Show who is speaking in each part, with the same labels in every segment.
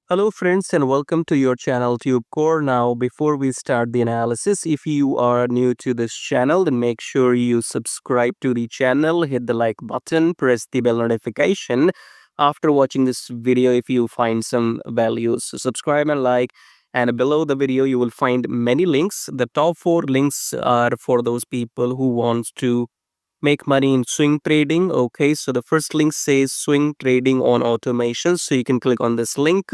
Speaker 1: Hello friends and welcome to your channel TubeCore. Now before we start the analysis, if you are new to this channel, then make sure you subscribe to the channel, hit the like button, press the bell notification. After watching this video, if you find some values, so subscribe and like. And below the video, you will find many links. The top 4 links are for those people who wants to make money in swing trading. Okay, so the first link says swing trading on automation, so you can click on this link,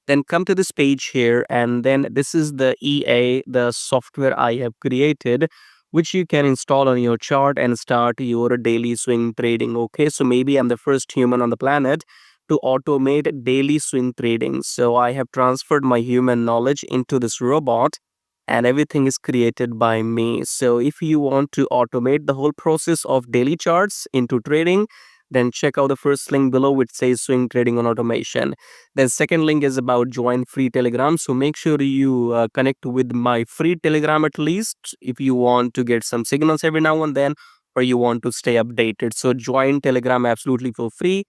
Speaker 1: then come to this page here, and then this is the the software I have created, which you can install on your chart and start your daily swing trading. Okay, so maybe I'm the first human on the planet to automate daily swing trading, so I have transferred my human knowledge into this robot, and everything is created by me. So if you want to automate the whole process of daily charts into trading, then check out the first link below which says swing trading on automation. Then second link is about join free Telegram. So make sure you connect with my free Telegram at least if you want to get some signals every now and then, or you want to stay updated. So join Telegram absolutely for free.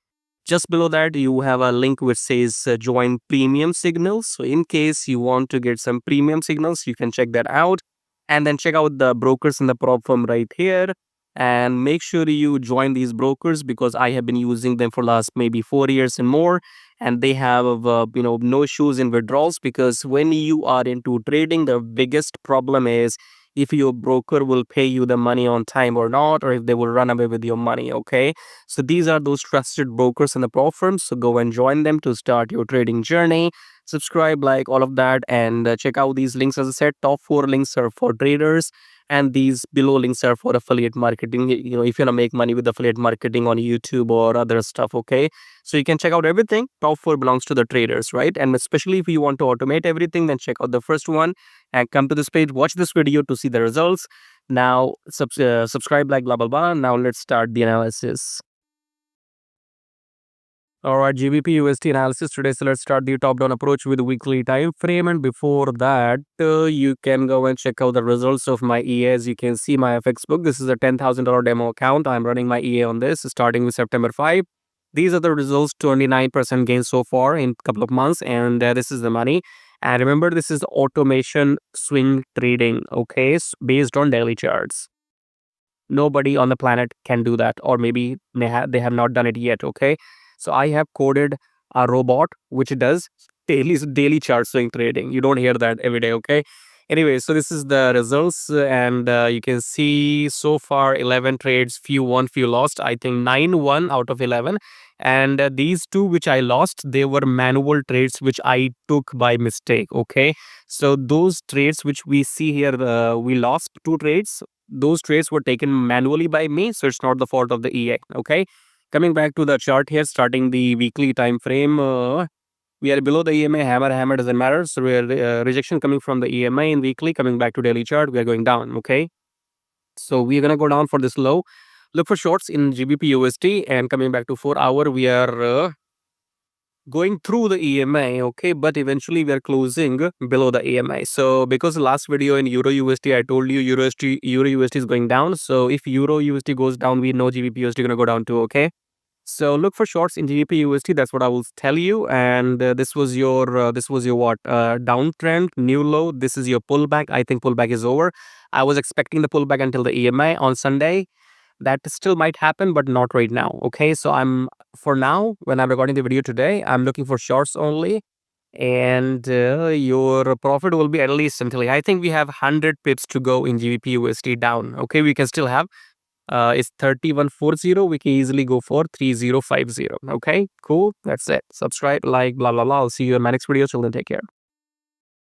Speaker 1: Just below that, you have a link which says join premium signals. So in case you want to get some premium signals, you can check that out. And then check out the brokers in the prop firm right here. And make sure you join these brokers because I have been using them for last maybe 4 years and more. And they have, no issues in withdrawals, because when you are into trading, the biggest problem is if your broker will pay you the money on time or not, or if they will run away with your money. Okay, so these are those trusted brokers in the pro firms. So go and join them to start your trading journey. Subscribe, like all of that, and check out these links. As I said, top 4 links are for traders, and these below links are for affiliate marketing. If you want to make money with affiliate marketing on YouTube or other stuff. Okay, so you can check out everything. Top 4 belongs to the traders, right? And especially if you want to automate everything, then check out the first one and come to this page. Watch this video to see the results. Now subscribe, like blah blah blah. Now let's start the analysis. All right, GBPUSD analysis today. So let's start the top-down approach with weekly time frame. And before that, you can go and check out the results of my EA. As you can see, my FX book. This is a $10,000 demo account. I'm running my EA on this starting with September 5. These are the results: 29% gain so far in a couple of months, and this is the money. And remember, this is automation swing trading. Okay, based on daily charts. Nobody on the planet can do that, or maybe they have not done it yet. Okay, so I have coded a robot which does daily chart swing trading. You don't hear that every day. Okay, anyway, so this is the results, and you can see so far 11 trades, few won, few lost. I think 9 won out of 11, and these 2 which I lost, they were manual trades which I took by mistake. Okay, so those trades which we see here, we lost 2 trades. Those trades were taken manually by me, so it's not the fault of the EA. Okay, coming back to the chart here, starting the weekly time frame, we are below the EMA. Hammer doesn't matter, so we are rejection coming from the EMA in weekly. Coming back to daily chart, we are going down. Okay, so we're gonna go down for this low. Look for shorts in GBPUSD, and coming back to 4 hour, we are going through the EMA. Okay, but eventually we are closing below the EMA. So because the last video in Euro USD, I told you Euro USD is going down. So if Euro USD goes down, we know GBP USD gonna go down too. Okay, so look for shorts in GBP USD. That's what I will tell you. And this was your what, downtrend, new low. This is your pullback. I think pullback is over. I was expecting the pullback until the EMA on Sunday. That still might happen, but not right now. Okay, so for now, when I'm recording the video today, I'm looking for shorts only, and your profit will be at least until, I think we have 100 pips to go in GBP USD down. Okay, we can still have it's 3140. We can easily go for 3050. Okay, cool, that's it. Subscribe, like, blah blah blah. I'll see you in my next video. Till then, take care.